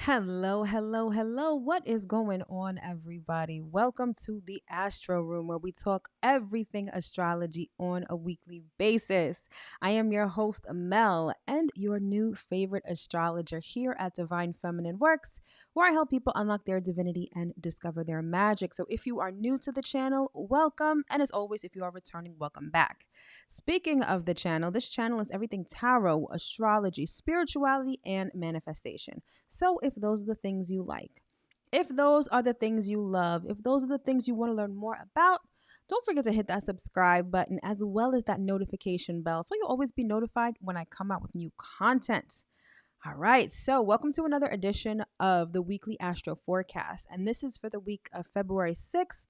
Hello, hello, hello. What is going on, everybody? Welcome to the Astro Room, where we talk everything astrology on a weekly basis. I am your host, Mel, and your new favorite astrologer here at Divine Feminine Works, where I help people unlock their divinity and discover their magic. So if you are new to the channel, welcome. And as always, if you are returning, welcome back. Speaking of the channel, this channel is everything tarot, astrology, spirituality, and manifestation. So, if those are the things you like, if those are the things you love, if those are the things you want to learn more about, don't forget to hit that subscribe button as well as that notification bell so you'll always be notified when I come out with new content. All right, so welcome to another edition of the weekly Astro Forecast, and this is for the week of February 6th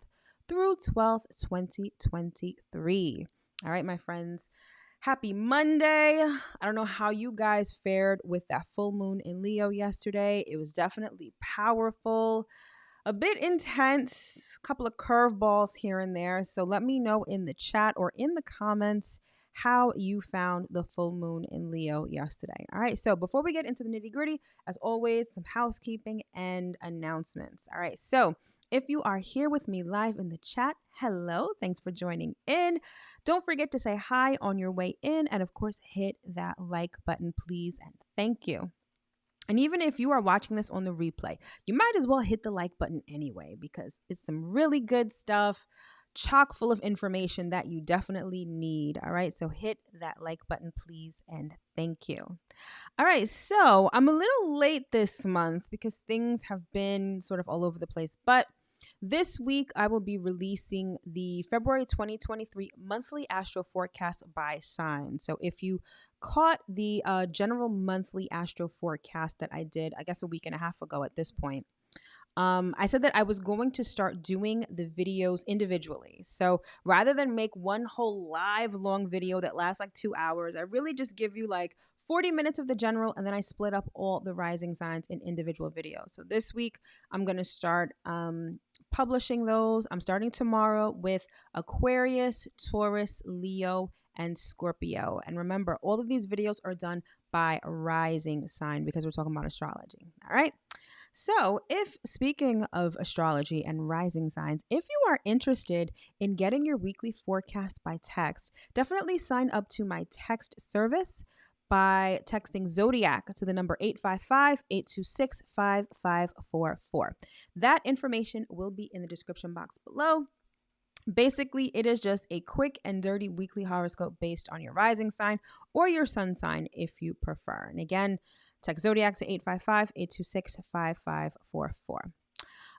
through 12th, 2023. All right, my friends. Happy Monday. I don't know how you guys fared with that full moon in Leo yesterday. It was definitely powerful, a bit intense, a couple of curveballs here and there. So let me know in the chat or in the comments how you found the full moon in Leo yesterday. All right. So before we get into the nitty gritty, as always, some housekeeping and announcements. All right. So if you are here with me live in the chat, hello. Thanks for joining in. Don't forget to say hi on your way in. And of course, hit that like button, please. And thank you. And even if you are watching this on the replay, you might as well hit the like button anyway, because it's some really good stuff, chock full of information that you definitely need. All right. So hit that like button, please. And thank you. All right. So I'm a little late this month because things have been sort of all over the place. But this week, I will be releasing the February 2023 monthly astro forecast by sign. So if you caught the general monthly astro forecast that I did, I guess a week and a half ago at this point, I said that I was going to start doing the videos individually. So rather than make one whole live long video that lasts like 2 hours, I really just give you like 40 minutes of the general, and then I split up all the rising signs in individual videos. So this week, I'm going to start publishing those. I'm starting tomorrow with Aquarius, Taurus, Leo, and Scorpio. And remember, all of these videos are done by rising sign because we're talking about astrology. All right. So, if speaking of astrology and rising signs, if you are interested in getting your weekly forecast by text, definitely sign up to my text service by texting ZODIAC to the number 855-826-5544. That information will be in the description box below. Basically, it is just a quick and dirty weekly horoscope based on your rising sign or your sun sign if you prefer. And again, text Zodiac to 855-826-5544.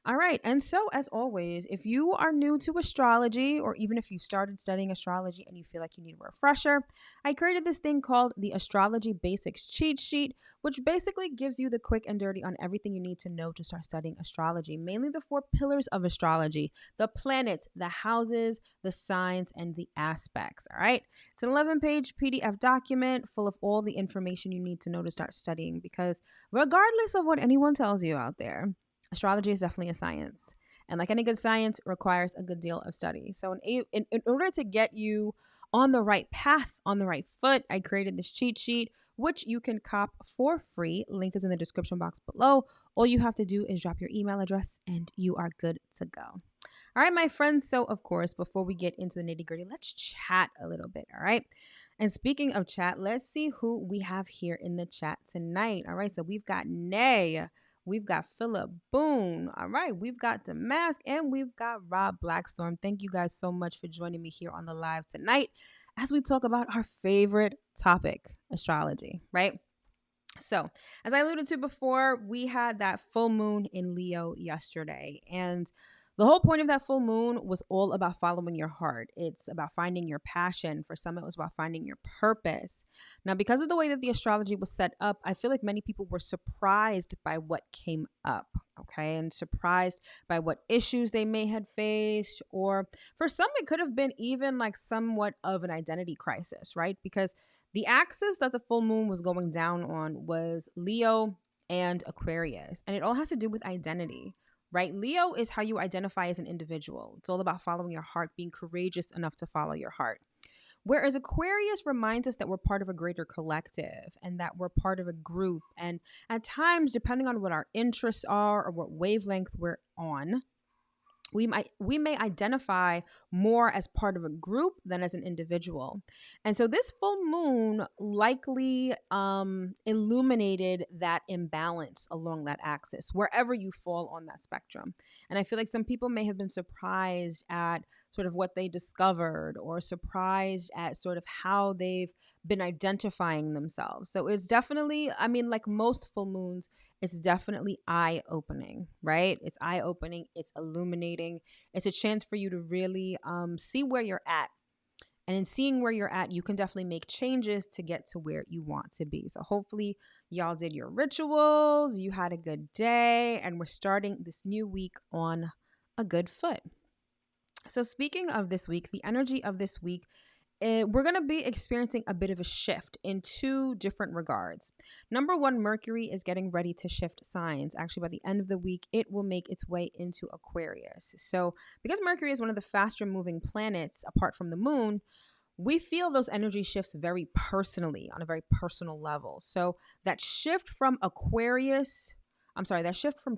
All right. And so, as always, if you are new to astrology, or even if you started studying astrology and you feel like you need a refresher, I created this thing called the Astrology Basics Cheat Sheet, which basically gives you the quick and dirty on everything you need to know to start studying astrology, mainly the 4 pillars of astrology: the planets, the houses, the signs, and the aspects. All right. It's an 11-page PDF document full of all the information you need to know to start studying, because regardless of what anyone tells you out there, astrology is definitely a science. And like any good science, requires a good deal of study. So in order to get you on the right path, on the right foot, I created this cheat sheet, which you can cop for free. Link is in the description box below. All you have to do is drop your email address and you are good to go. All right, my friends. So, of course, before we get into the nitty gritty, let's chat a little bit. All right. And speaking of chat, let's see who we have here in the chat tonight. All right. So we've got Nay. We've got Philip Boone. All right. We've got Damask, and we've got Rob Blackstorm. Thank you guys so much for joining me here on the live tonight as we talk about our favorite topic, astrology, right? So, as I alluded to before, we had that full moon in Leo yesterday. And the whole point of that full moon was all about following your heart. It's about finding your passion. For some, it was about finding your purpose. Now, because of the way that the astrology was set up, I feel like many people were surprised by what came up, okay? And surprised by what issues they may have faced. Or for some, it could have been even like somewhat of an identity crisis, right? Because the axis that the full moon was going down on was Leo and Aquarius. And it all has to do with identity, right? Leo is how you identify as an individual. It's all about following your heart, being courageous enough to follow your heart. Whereas Aquarius reminds us that we're part of a greater collective and that we're part of a group. And at times, depending on what our interests are or what wavelength we're on, we may identify more as part of a group than as an individual. And so this full moon likely illuminated that imbalance along that axis, wherever you fall on that spectrum. And I feel like some people may have been surprised at sort of what they discovered, or surprised at sort of how they've been identifying themselves. So it's definitely, I mean, like most full moons, it's definitely eye opening, right? It's eye opening, it's illuminating. It's a chance for you to really see where you're at. And in seeing where you're at, you can definitely make changes to get to where you want to be. So hopefully, y'all did your rituals, you had a good day, and we're starting this new week on a good foot. So, speaking of this week, the energy of this week, we're going to be experiencing a bit of a shift in two different regards. Number one, Mercury is getting ready to shift signs. Actually, by the end of the week, it will make its way into Aquarius. So, because Mercury is one of the faster moving planets apart from the moon, we feel those energy shifts very personally, on a very personal level. So, that shift from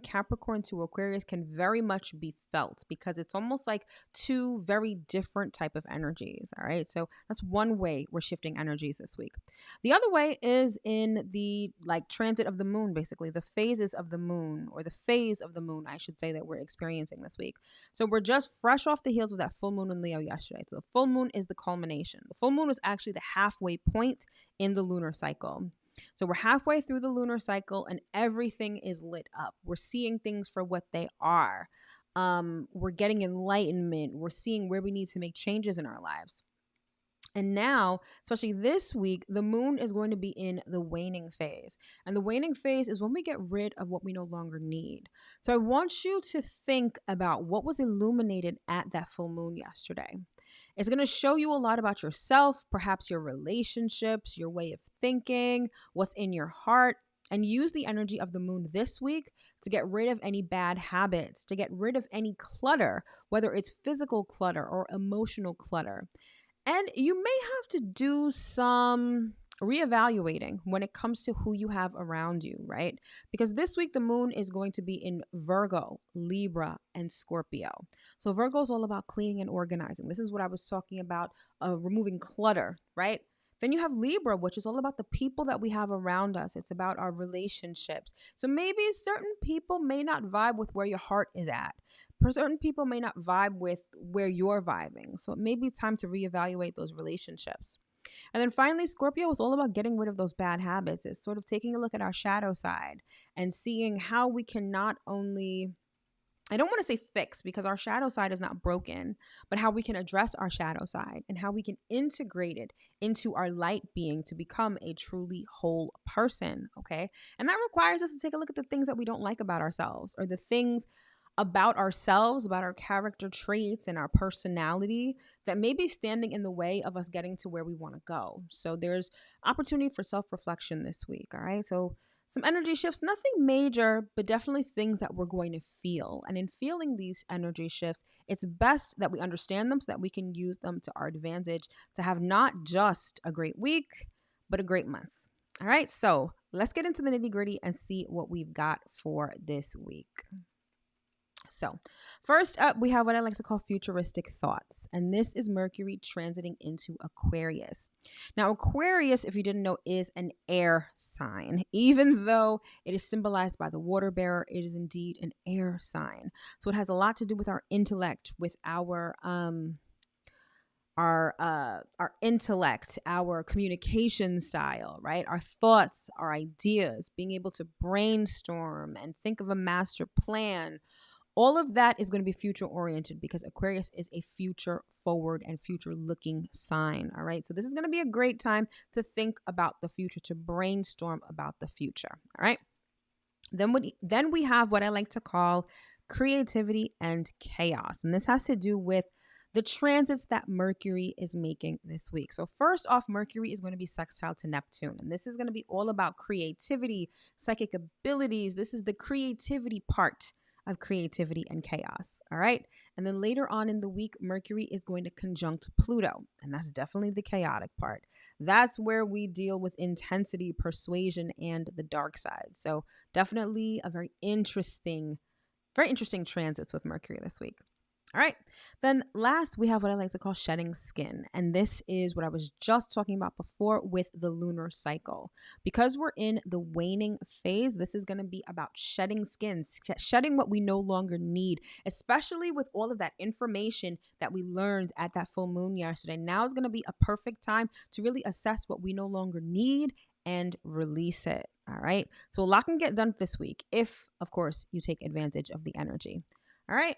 Capricorn to Aquarius can very much be felt because it's almost like two very different type of energies. All right. So that's one way we're shifting energies this week. The other way is in the transit of the moon, basically the phases of the moon, or the phase of the moon, I should say, that we're experiencing this week. So we're just fresh off the heels of that full moon in Leo yesterday. So the full moon is the culmination. The full moon was actually the halfway point in the lunar cycle. So we're halfway through the lunar cycle and everything is lit up. We're seeing things for what they are. We're getting enlightenment. We're seeing where we need to make changes in our lives. And now, especially this week, the moon is going to be in the waning phase. And the waning phase is when we get rid of what we no longer need. So I want you to think about what was illuminated at that full moon yesterday. It's going to show you a lot about yourself, perhaps your relationships, your way of thinking, what's in your heart. And use the energy of the moon this week to get rid of any bad habits, to get rid of any clutter, whether it's physical clutter or emotional clutter. And you may have to do some reevaluating when it comes to who you have around you, right? Because this week the moon is going to be in Virgo, Libra, and Scorpio. So Virgo is all about cleaning and organizing. This is what I was talking about, removing clutter, right? Then you have Libra, which is all about the people that we have around us. It's about our relationships. So maybe certain people may not vibe with where your heart is at. Certain people may not vibe with where you're vibing. So it may be time to reevaluate those relationships. And then finally, Scorpio is all about getting rid of those bad habits. It's sort of taking a look at our shadow side and seeing how we can not only, I don't want to say fix because our shadow side is not broken, but how we can address our shadow side and how we can integrate it into our light being to become a truly whole person. Okay. And that requires us to take a look at the things that we don't like about ourselves, or the things about ourselves, about our character traits and our personality that may be standing in the way of us getting to where we want to go. So there's opportunity for self-reflection this week. All right. So some energy shifts, nothing major, but definitely things that we're going to feel. And in feeling these energy shifts, it's best that we understand them so that we can use them to our advantage to have not just a great week, but a great month. All right. So let's get into the nitty-gritty and see what we've got for this week. So first up, we have what I like to call futuristic thoughts. And this is Mercury transiting into Aquarius. Now, Aquarius, if you didn't know, is an air sign. Even though it is symbolized by the water bearer, it is indeed an air sign. So it has a lot to do with our intellect, with our intellect, our communication style, right? Our thoughts, our ideas, being able to brainstorm and think of a master plan. All of that is going to be future oriented because Aquarius is a future forward and future looking sign. All right. So this is going to be a great time to think about the future, to brainstorm about the future. All right. Then we have what I like to call creativity and chaos. And this has to do with the transits that Mercury is making this week. So first off, Mercury is going to be sextile to Neptune. And this is going to be all about creativity, psychic abilities. This is the creativity part of creativity and chaos. All right. And then later on in the week, Mercury is going to conjunct Pluto. And that's definitely the chaotic part. That's where we deal with intensity, persuasion, and the dark side. So definitely a very interesting transits with Mercury this week. All right. Then last, we have what I like to call shedding skin. And this is what I was just talking about before with the lunar cycle. Because we're in the waning phase, this is going to be about shedding skin, shedding what we no longer need, especially with all of that information that we learned at that full moon yesterday. Now is going to be a perfect time to really assess what we no longer need and release it. All right. So a lot can get done this week if, of course, you take advantage of the energy. All right.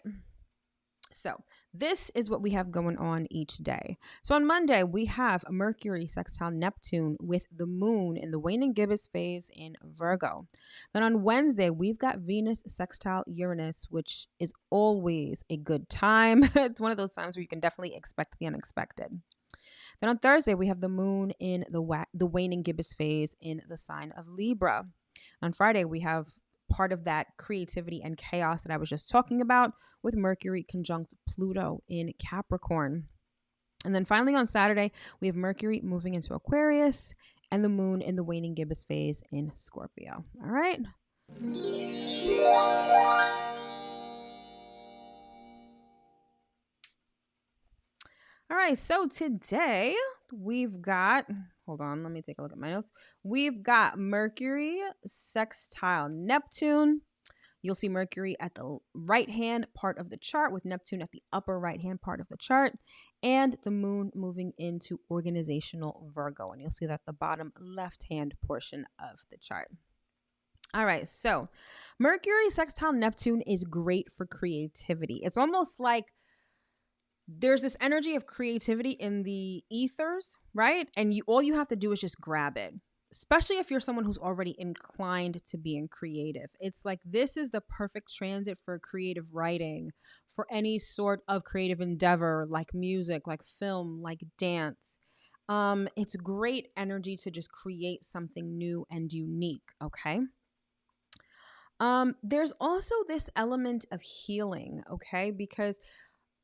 So this is what we have going on each day. So on Monday, we have Mercury sextile Neptune with the moon in the waning gibbous phase in Virgo. Then on Wednesday, we've got Venus sextile Uranus, which is always a good time. It's one of those times where you can definitely expect the unexpected. Then on Thursday, we have the moon in the waning gibbous phase in the sign of Libra. On Friday, we have part of that creativity and chaos that I was just talking about with Mercury conjunct Pluto in Capricorn. And then finally on Saturday, we have Mercury moving into Aquarius and the moon in the waning gibbous phase in Scorpio. All right. All right, so today we've got, hold on, let me take a look at my notes. We've got Mercury sextile Neptune. You'll see Mercury at the right-hand part of the chart with Neptune at the upper right-hand part of the chart, and the moon moving into organizational Virgo. And you'll see that at the bottom left-hand portion of the chart. All right, so Mercury sextile Neptune is great for creativity. It's almost like there's this energy of creativity in the ethers, right? And all you have to do is just grab it, especially if you're someone who's already inclined to being creative. It's like this is the perfect transit for creative writing, for any sort of creative endeavor like music, like film, like dance. It's great energy to just create something new and unique, okay? There's also this element of healing, okay? Because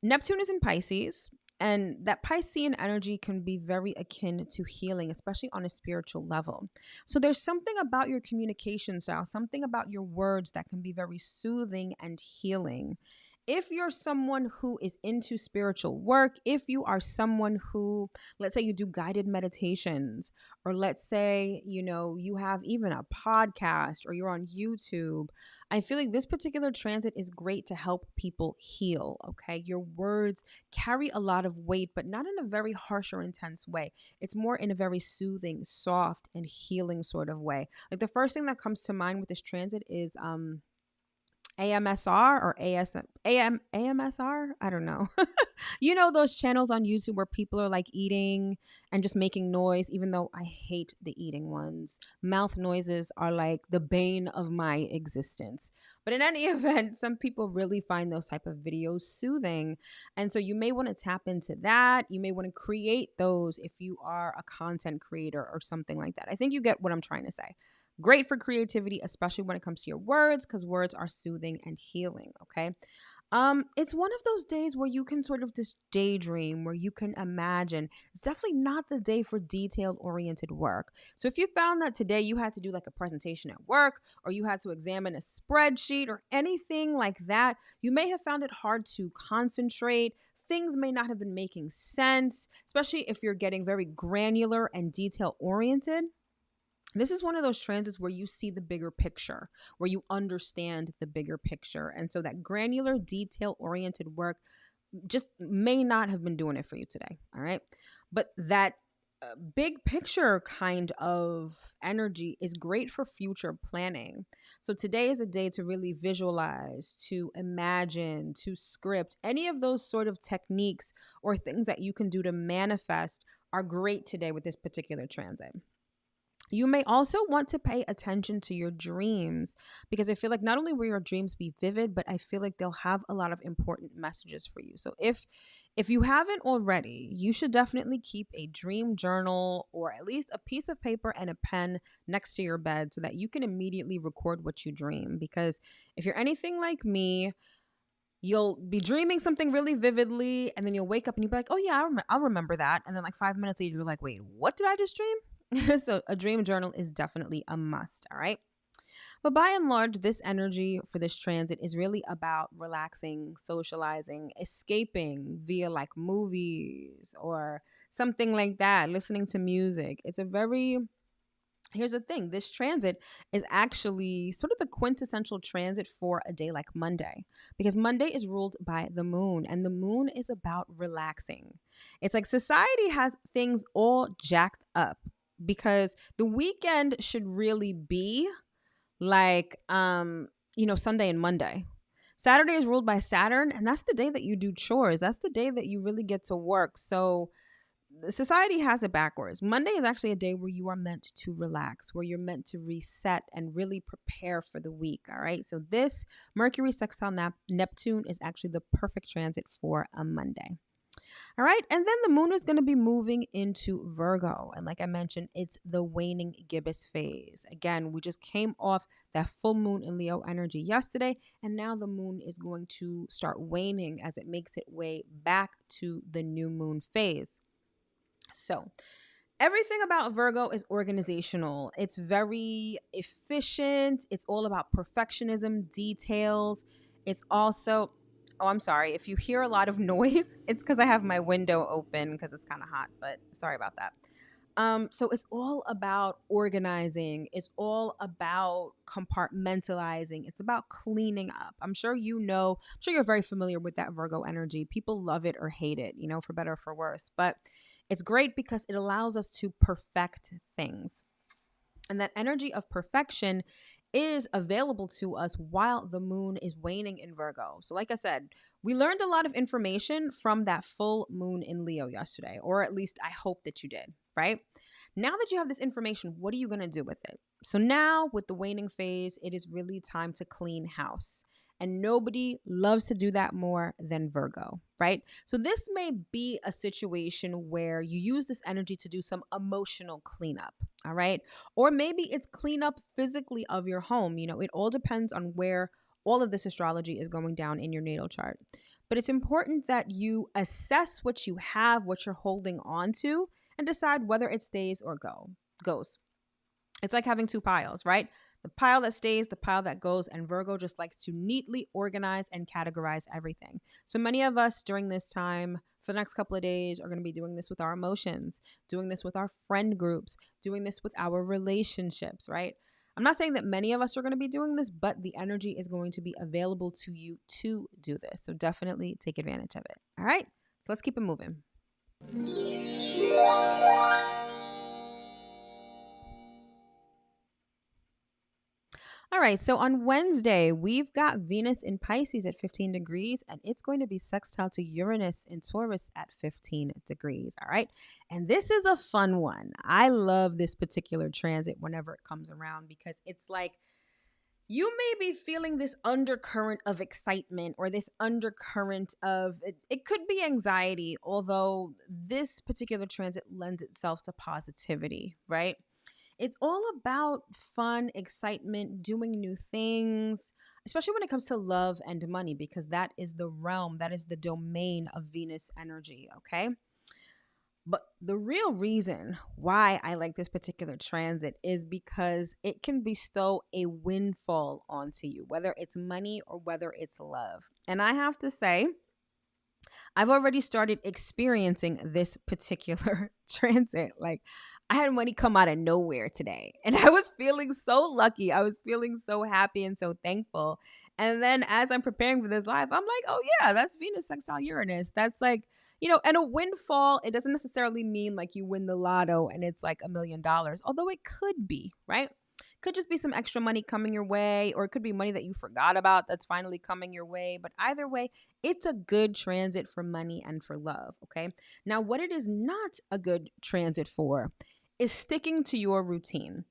Neptune is in Pisces, and that Piscean energy can be very akin to healing, especially on a spiritual level. So there's something about your communication style, something about your words that can be very soothing and healing. If you're someone who is into spiritual work, if you are someone who, let's say you do guided meditations, or let's say, you have even a podcast or you're on YouTube, I feel like this particular transit is great to help people heal, okay? Your words carry a lot of weight, but not in a very harsh or intense way. It's more in a very soothing, soft, and healing sort of way. Like the first thing that comes to mind with this transit is AMSR or AMSR? I don't know. Those channels on YouTube where people are like eating and just making noise, even though I hate the eating ones. Mouth noises are like the bane of my existence. But in any event, some people really find those type of videos soothing. And so you may want to tap into that. You may want to create those if you are a content creator or something like that. I think you get what I'm trying to say. Great for creativity, especially when it comes to your words, because words are soothing and healing, okay? It's one of those days where you can sort of just daydream, where you can imagine. It's definitely not the day for detail-oriented work. So if you found that today you had to do like a presentation at work, or you had to examine a spreadsheet or anything like that, you may have found it hard to concentrate. Things may not have been making sense, especially if you're getting very granular and detail-oriented. This is one of those transits where you see the bigger picture, where you understand the bigger picture. And so that granular, detail-oriented work just may not have been doing it for you today, all right? But that big picture kind of energy is great for future planning. So today is a day to really visualize, to imagine, to script. Any of those sort of techniques or things that you can do to manifest are great today with this particular transit. You may also want to pay attention to your dreams because I feel like not only will your dreams be vivid, but I feel like they'll have a lot of important messages for you. So if you haven't already, you should definitely keep a dream journal or at least a piece of paper and a pen next to your bed so that you can immediately record what you dream. Because if you're anything like me, you'll be dreaming something really vividly and then you'll wake up and you'll be like, oh yeah, I'll remember that. And then like 5 minutes later, you're like, wait, what did I just dream? So a dream journal is definitely a must. All right. But by and large, this energy for this transit is really about relaxing, socializing, escaping via like movies or something like that, listening to music. It's a very Here's the thing, this transit is actually sort of the quintessential transit for a day like Monday, because Monday is ruled by the moon, and the moon is about relaxing. It's like society has things all jacked up because the weekend should really be like, Sunday and Monday. Saturday is ruled by Saturn, and that's the day that you do chores. That's the day that you really get to work. So society has it backwards. Monday is actually a day where you are meant to relax, where you're meant to reset and really prepare for the week. All right. So this Mercury sextile Neptune is actually the perfect transit for a Monday. All right. And then the moon is going to be moving into Virgo. And like I mentioned, it's the waning gibbous phase. Again, we just came off that full moon in Leo energy yesterday. And now the moon is going to start waning as it makes its way back to the new moon phase. So, everything about Virgo is organizational. It's very efficient. It's all about perfectionism, details. It's also, oh, I'm sorry. If you hear a lot of noise, it's because I have my window open because it's kind of hot, but sorry about that. So it's all about organizing. It's all about compartmentalizing. It's about cleaning up. I'm sure you're very familiar with that Virgo energy. People love it or hate it, for better or for worse. But it's great because it allows us to perfect things. And that energy of perfection is available to us while the moon is waning in Virgo. So, like I said, we learned a lot of information from that full moon in Leo yesterday, or at least I hope that you did, right? Now that you have this information, what are you going to do with it? So, now with the waning phase, it is really time to clean house. And nobody loves to do that more than Virgo, right? So this may be a situation where you use this energy to do some emotional cleanup, all right? Or maybe it's cleanup physically of your home. It all depends on where all of this astrology is going down in your natal chart. But it's important that you assess what you have, what you're holding on to, and decide whether it stays or goes. It's like having two piles, right? The pile that stays, the pile that goes, and Virgo just likes to neatly organize and categorize everything. So many of us during this time, for the next couple of days, are going to be doing this with our emotions, doing this with our friend groups, doing this with our relationships, right? I'm not saying that many of us are going to be doing this, but the energy is going to be available to you to do this. So definitely take advantage of it. All right, so let's keep it moving. All right, so on Wednesday, we've got Venus in Pisces at 15 degrees, and it's going to be sextile to Uranus in Taurus at 15 degrees. All right, and this is a fun one. I love this particular transit whenever it comes around because it's like you may be feeling this undercurrent of excitement or this undercurrent of, it could be anxiety, although this particular transit lends itself to positivity, right? It's all about fun, excitement, doing new things, especially when it comes to love and money, because that is the realm, that is the domain of Venus energy, okay? But the real reason why I like this particular transit is because it can bestow a windfall onto you, whether it's money or whether it's love. And I have to say, I've already started experiencing this particular transit. Like, I had money come out of nowhere today, and I was feeling so lucky. I was feeling so happy and so thankful. And then as I'm preparing for this live, I'm like, oh yeah, that's Venus sextile Uranus. That's like, and a windfall, it doesn't necessarily mean like you win the lotto and it's like $1 million, although it could be, right? Could just be some extra money coming your way, or it could be money that you forgot about that's finally coming your way. But either way, it's a good transit for money and for love, okay? Now, what it is not a good transit for is sticking to your routine.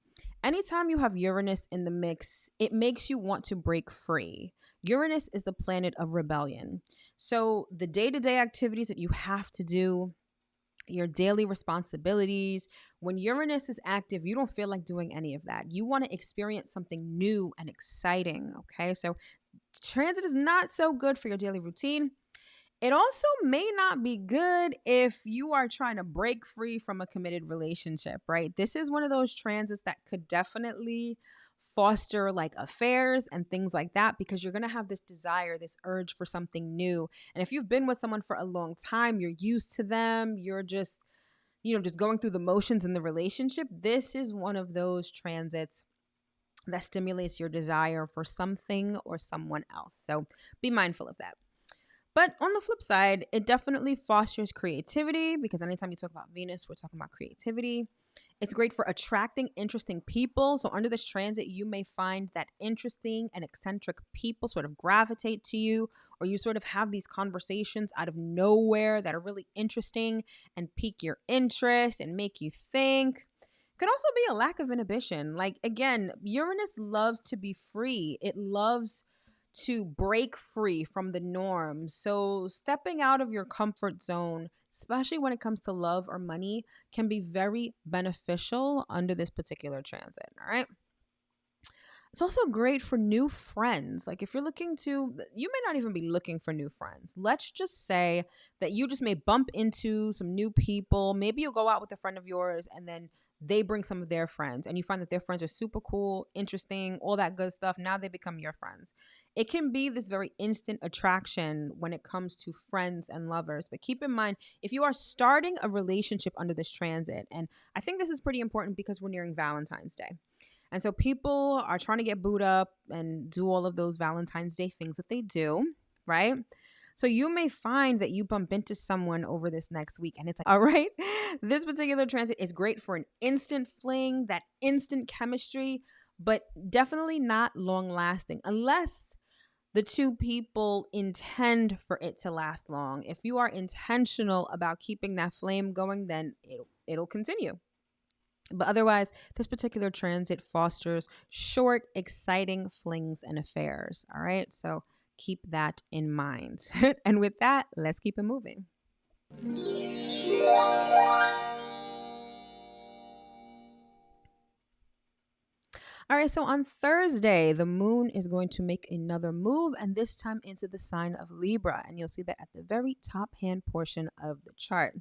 Anytime you have Uranus in the mix, it makes you want to break free. Uranus is the planet of rebellion. So the day-to-day activities that you have to do, your daily responsibilities, when Uranus is active, you don't feel like doing any of that. You want to experience something new and exciting, okay? So transit is not so good for your daily routine. It also may not be good if you are trying to break free from a committed relationship, right? This is one of those transits that could definitely foster like affairs and things like that, because you're going to have this desire, this urge for something new. And if you've been with someone for a long time, you're used to them, you're just, just going through the motions in the relationship. This is one of those transits that stimulates your desire for something or someone else. So be mindful of that. But on the flip side, it definitely fosters creativity, because anytime you talk about Venus, we're talking about creativity. It's great for attracting interesting people. So under this transit, you may find that interesting and eccentric people sort of gravitate to you, or you sort of have these conversations out of nowhere that are really interesting and pique your interest and make you think. Could also be a lack of inhibition. Like, again, Uranus loves to be free. It loves to break free from the norm. So stepping out of your comfort zone, especially when it comes to love or money, can be very beneficial under this particular transit. All right. It's also great for new friends. Like, if you're looking to, you may not even be looking for new friends. Let's just say that you just may bump into some new people. Maybe you'll go out with a friend of yours and then they bring some of their friends and you find that their friends are super cool, interesting, all that good stuff. Now they become your friends. It can be this very instant attraction when it comes to friends and lovers. But keep in mind, if you are starting a relationship under this transit, and I think this is pretty important because we're nearing Valentine's Day. And so people are trying to get booed up and do all of those Valentine's Day things that they do, right? So you may find that you bump into someone over this next week and it's like, all right, this particular transit is great for an instant fling, that instant chemistry, but definitely not long lasting unless the two people intend for it to last long. If you are intentional about keeping that flame going, then it'll continue. But otherwise, this particular transit fosters short, exciting flings and affairs. All right. So keep that in mind. And with that, let's keep it moving. All right. So on Thursday, the moon is going to make another move, and this time into the sign of Libra. And you'll see that at the very top hand portion of the chart.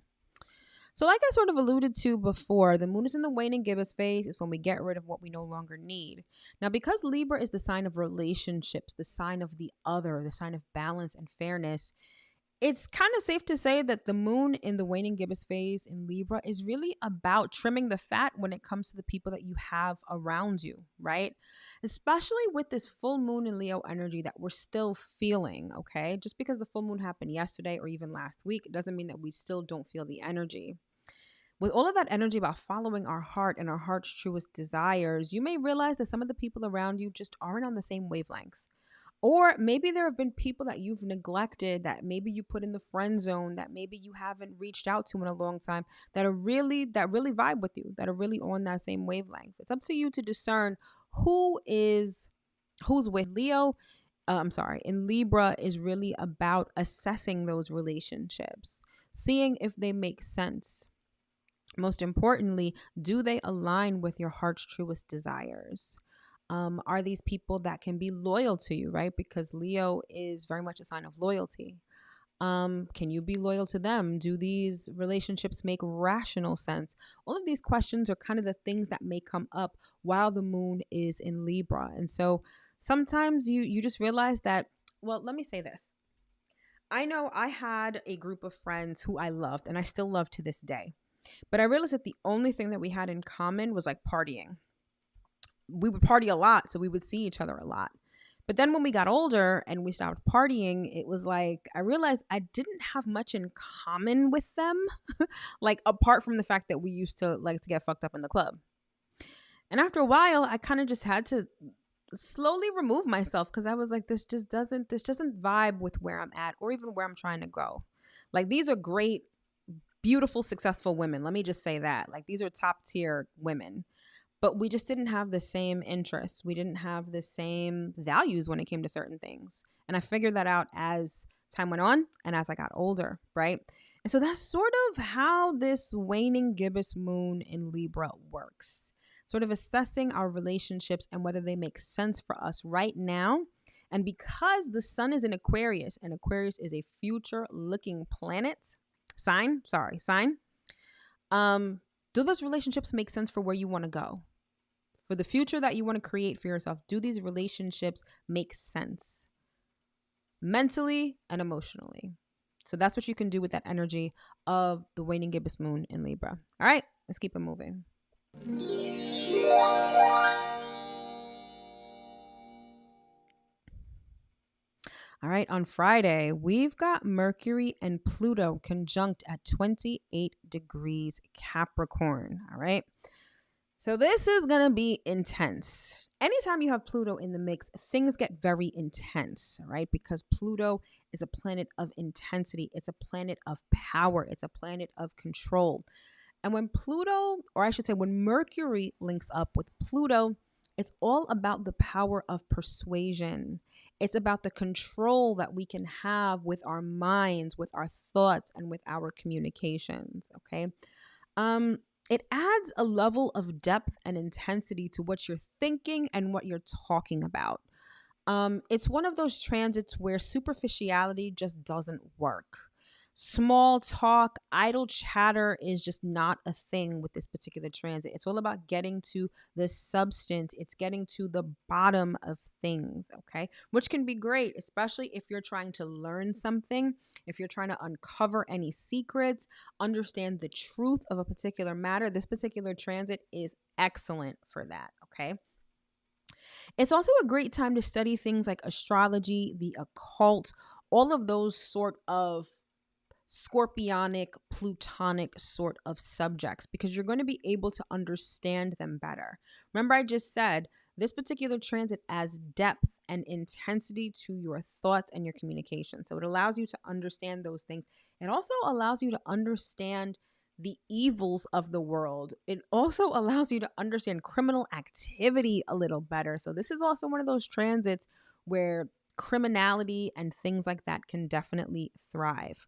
So like I sort of alluded to before, the moon is in the waning gibbous phase. It's when we get rid of what we no longer need. Now, because Libra is the sign of relationships, the sign of the other, the sign of balance and fairness, it's kind of safe to say that the moon in the waning gibbous phase in Libra is really about trimming the fat when it comes to the people that you have around you, right? Especially with this full moon in Leo energy that we're still feeling, okay? Just because the full moon happened yesterday or even last week, it doesn't mean that we still don't feel the energy. With all of that energy about following our heart and our heart's truest desires, you may realize that some of the people around you just aren't on the same wavelength. Or maybe there have been people that you've neglected, that maybe you put in the friend zone, that maybe you haven't reached out to in a long time, that really vibe with you, that are really on that same wavelength. It's up to you to discern who's with Leo. In Libra is really about assessing those relationships, seeing if they make sense. Most importantly, do they align with your heart's truest desires? Are these people that can be loyal to you, right? Because Leo is very much a sign of loyalty. Can you be loyal to them? Do these relationships make rational sense? All of these questions are kind of the things that may come up while the moon is in Libra. And so sometimes you just realize that, well, let me say this. I know I had a group of friends who I loved and I still love to this day. But I realized that the only thing that we had in common was like partying. We would party a lot, so we would see each other a lot. But then when we got older and we stopped partying, it was like I realized I didn't have much in common with them, like apart from the fact that we used to like to get fucked up in the club. And after a while, I kind of just had to slowly remove myself because I was like, this doesn't vibe with where I'm at or even where I'm trying to go. Like, these are great beautiful, successful women. Let me just say that. Like, these are top tier women. But we just didn't have the same interests. We didn't have the same values when it came to certain things. And I figured that out as time went on and as I got older, right? And so that's sort of how this waning gibbous moon in Libra works. Sort of assessing our relationships and whether they make sense for us right now. And because the sun is in Aquarius, and Aquarius is a future looking sign. Do those relationships make sense for where you want to go? For the future that you want to create for yourself, do these relationships make sense mentally and emotionally? So that's what you can do with that energy of the waning gibbous moon in Libra. All right, let's keep it moving. All right, on Friday, we've got Mercury and Pluto conjunct at 28 degrees Capricorn. All right. So this is going to be intense. Anytime you have Pluto in the mix, things get very intense, right? Because Pluto is a planet of intensity. It's a planet of power. It's a planet of control. And when Pluto, or I should say when Mercury links up with Pluto, it's all about the power of persuasion. It's about the control that we can have with our minds, with our thoughts, and with our communications, okay? It adds a level of depth and intensity to what you're thinking and what you're talking about. It's one of those transits where superficiality just doesn't work. Small talk, idle chatter is just not a thing with this particular transit. It's all about getting to the substance. It's getting to the bottom of things, okay? Which can be great, especially if you're trying to learn something, if you're trying to uncover any secrets, understand the truth of a particular matter. This particular transit is excellent for that, okay? It's also a great time to study things like astrology, the occult, all of those sort of scorpionic, plutonic sort of subjects, because you're going to be able to understand them better. Remember, I just said this particular transit adds depth and intensity to your thoughts and your communication. So it allows you to understand those things. It also allows you to understand the evils of the world. It also allows you to understand criminal activity a little better. So this is also one of those transits where criminality and things like that can definitely thrive.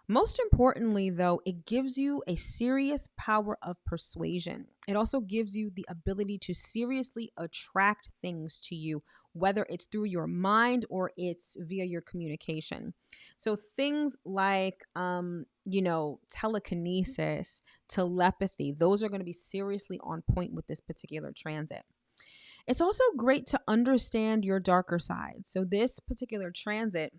Most importantly, though, it gives you a serious power of persuasion. It also gives you the ability to seriously attract things to you, whether it's through your mind or it's via your communication. So things like, telekinesis, telepathy, those are going to be seriously on point with this particular transit. It's also great to understand your darker side. So this particular transit,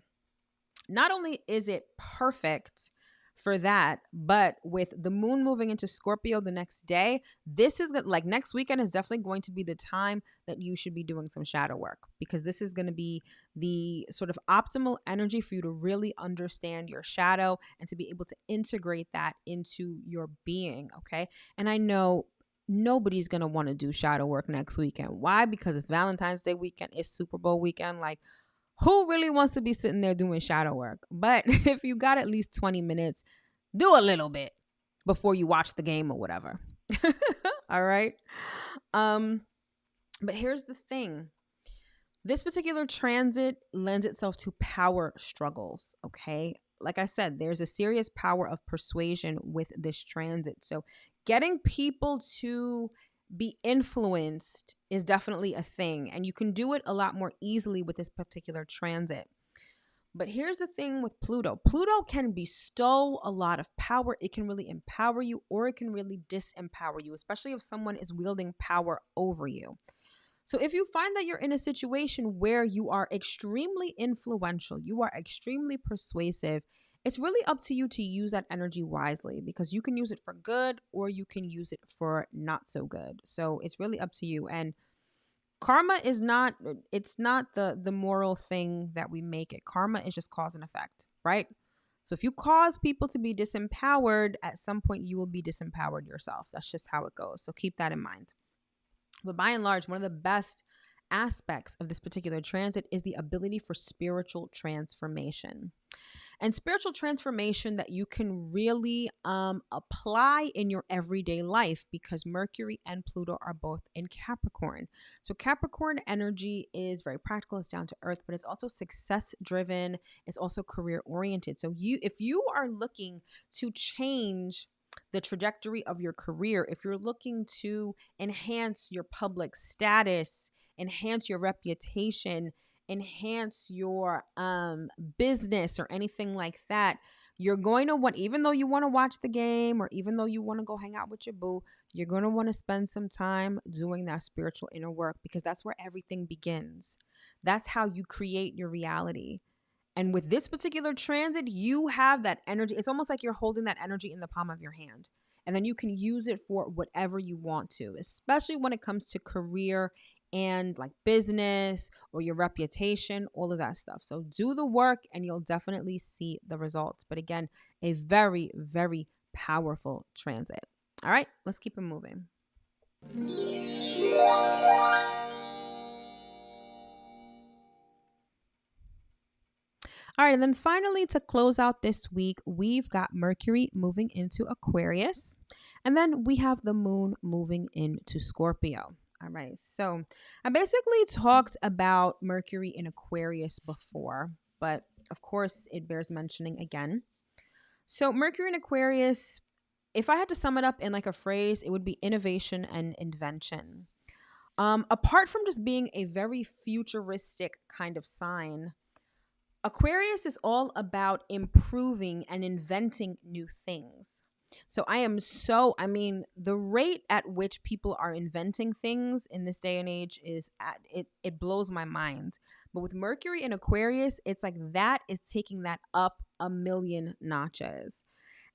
not only is it perfect for that, but with the moon moving into Scorpio the next day, this is like next weekend is definitely going to be the time that you should be doing some shadow work, because this is going to be the sort of optimal energy for you to really understand your shadow and to be able to integrate that into your being. Okay. And I know nobody's going to want to do shadow work next weekend. Why? Because it's Valentine's Day weekend. It's Super Bowl weekend. Like, who really wants to be sitting there doing shadow work? But if you got at least 20 minutes, do a little bit before you watch the game or whatever. All right. But here's the thing. This particular transit lends itself to power struggles. Okay. Like I said, there's a serious power of persuasion with this transit. So getting people to be influenced is definitely a thing, and you can do it a lot more easily with this particular transit. But here's the thing with Pluto. Pluto can bestow a lot of power. It can really empower you, or it can really disempower you, especially if someone is wielding power over you. So if you find that you're in a situation where you are extremely influential, you are extremely persuasive, it's really up to you to use that energy wisely, because you can use it for good or you can use it for not so good. So it's really up to you. And karma is not, it's not the moral thing that we make it. Karma is just cause and effect, right? So if you cause people to be disempowered, at some point you will be disempowered yourself. That's just how it goes. So keep that in mind. But by and large, one of the best aspects of this particular transit is the ability for spiritual transformation. and spiritual transformation that you can really apply in your everyday life, because Mercury and Pluto are both in Capricorn. So Capricorn energy is very practical, it's down to earth, but it's also success driven, it's also career oriented. So if you are looking to change the trajectory of your career, if you're looking to enhance your public status, enhance your reputation, enhance your business or anything like that, you're going to want, even though you want to watch the game or even though you want to go hang out with your boo, you're going to want to spend some time doing that spiritual inner work, because that's where everything begins. That's how you create your reality. And with this particular transit, you have that energy. It's almost like you're holding that energy in the palm of your hand. And then you can use it for whatever you want to, especially when it comes to career and like business or your reputation, all of that stuff. So do the work and you'll definitely see the results. But again, a very, very powerful transit. All right, let's keep it moving. All right, and then finally, to close out this week, we've got Mercury moving into Aquarius, and then we have the moon moving into Scorpio. All right, so I basically talked about Mercury in Aquarius before, but of course, it bears mentioning again. So, Mercury in Aquarius, if I had to sum it up in like a phrase, it would be innovation and invention. Apart from just being a very futuristic kind of sign, Aquarius is all about improving and inventing new things. So I mean, the rate at which people are inventing things in this day and age it blows my mind. But with Mercury in Aquarius, it's like that is taking that up a million notches.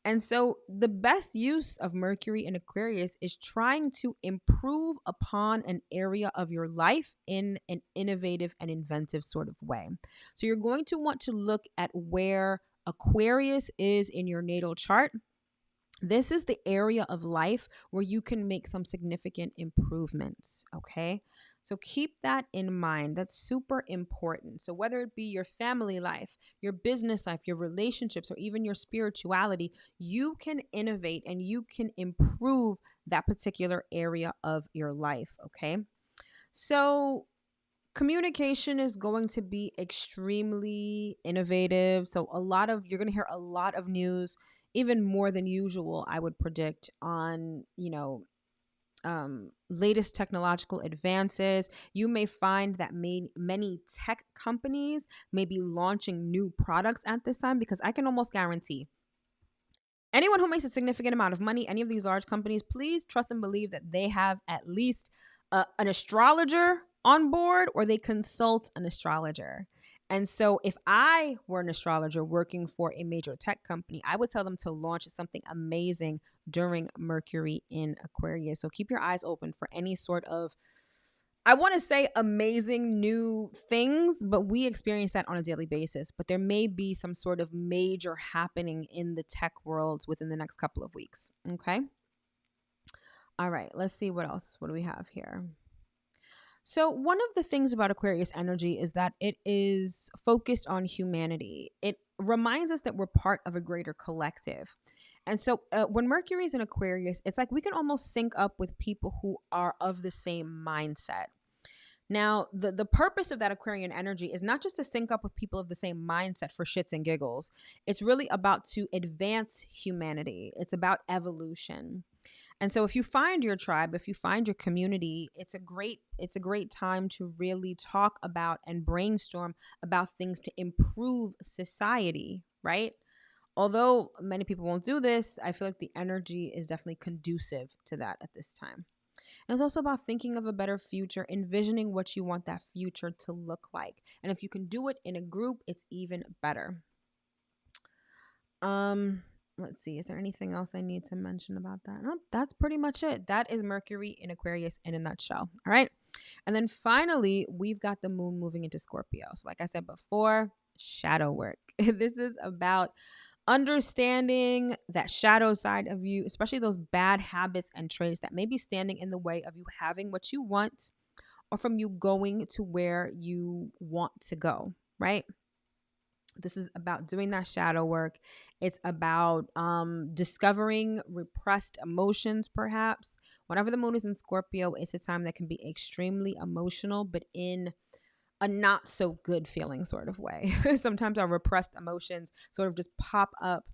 And so the best use of Mercury in Aquarius is trying to improve upon an area of your life in an innovative and inventive sort of way. So you're going to want to look at where Aquarius is in your natal chart. This is the area of life where you can make some significant improvements, okay? So keep that in mind. That's super important. So whether it be your family life, your business life, your relationships, or even your spirituality, you can innovate and you can improve that particular area of your life, okay? So communication is going to be extremely innovative. So you're going to hear a lot of news, even more than usual, I would predict, on, latest technological advances. You may find that many tech companies may be launching new products at this time, because I can almost guarantee anyone who makes a significant amount of money, any of these large companies, please trust and believe that they have at least an astrologer on board, or they consult an astrologer. And so if I were an astrologer working for a major tech company, I would tell them to launch something amazing during Mercury in Aquarius. So keep your eyes open for any sort of, I want to say, amazing new things, but we experience that on a daily basis. But there may be some sort of major happening in the tech world within the next couple of weeks. Okay. All right. Let's see what else. What do we have here? So one of the things about Aquarius energy is that it is focused on humanity. It reminds us that we're part of a greater collective. And so when Mercury is in Aquarius, it's like we can almost sync up with people who are of the same mindset. Now, the purpose of that Aquarian energy is not just to sync up with people of the same mindset for shits and giggles. It's really about to advance humanity. It's about evolution. And so if you find your tribe, if you find your community, it's a great time to really talk about and brainstorm about things to improve society, right? Although many people won't do this, I feel like the energy is definitely conducive to that at this time. And it's also about thinking of a better future, envisioning what you want that future to look like. And if you can do it in a group, it's even better. Let's see. Is there anything else I need to mention about that? No, that's pretty much it. That is Mercury in Aquarius in a nutshell. All right. And then finally, we've got the moon moving into Scorpio. So like I said before, shadow work. This is about understanding that shadow side of you, especially those bad habits and traits that may be standing in the way of you having what you want, or from you going to where you want to go, right? This is about doing that shadow work. It's about discovering repressed emotions, perhaps. Whenever the moon is in Scorpio, it's a time that can be extremely emotional, but in a not so good feeling sort of way. Sometimes our repressed emotions sort of just pop up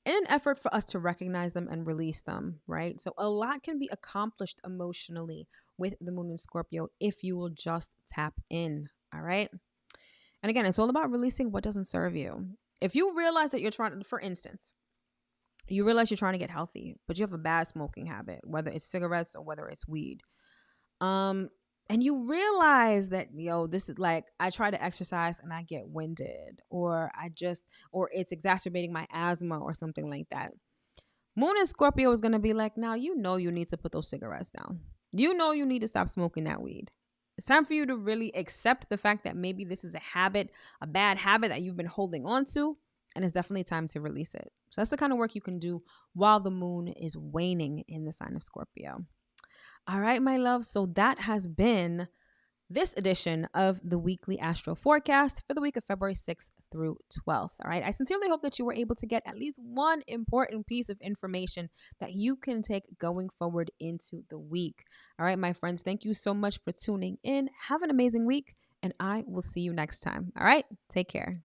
in an effort for us to recognize them and release them, right? So a lot can be accomplished emotionally with the moon in Scorpio if you will just tap in, all right? And again, it's all about releasing what doesn't serve you. If you realize that you're trying, for instance, you realize you're trying to get healthy, but you have a bad smoking habit, whether it's cigarettes or whether it's weed. Um, and you realize that, this is like, I try to exercise and I get winded, or it's exacerbating my asthma or something like that. Moon in Scorpio is going to be like, now you need to put those cigarettes down. You need to stop smoking that weed. It's time for you to really accept the fact that maybe this is a bad habit that you've been holding on to, and it's definitely time to release it. So that's the kind of work you can do while the moon is waning in the sign of Scorpio. All right, my love. So that has been this edition of the weekly astro forecast for the week of February 6th through 12th. All right. I sincerely hope that you were able to get at least one important piece of information that you can take going forward into the week. All right, my friends, thank you so much for tuning in. Have an amazing week, and I will see you next time. All right. Take care.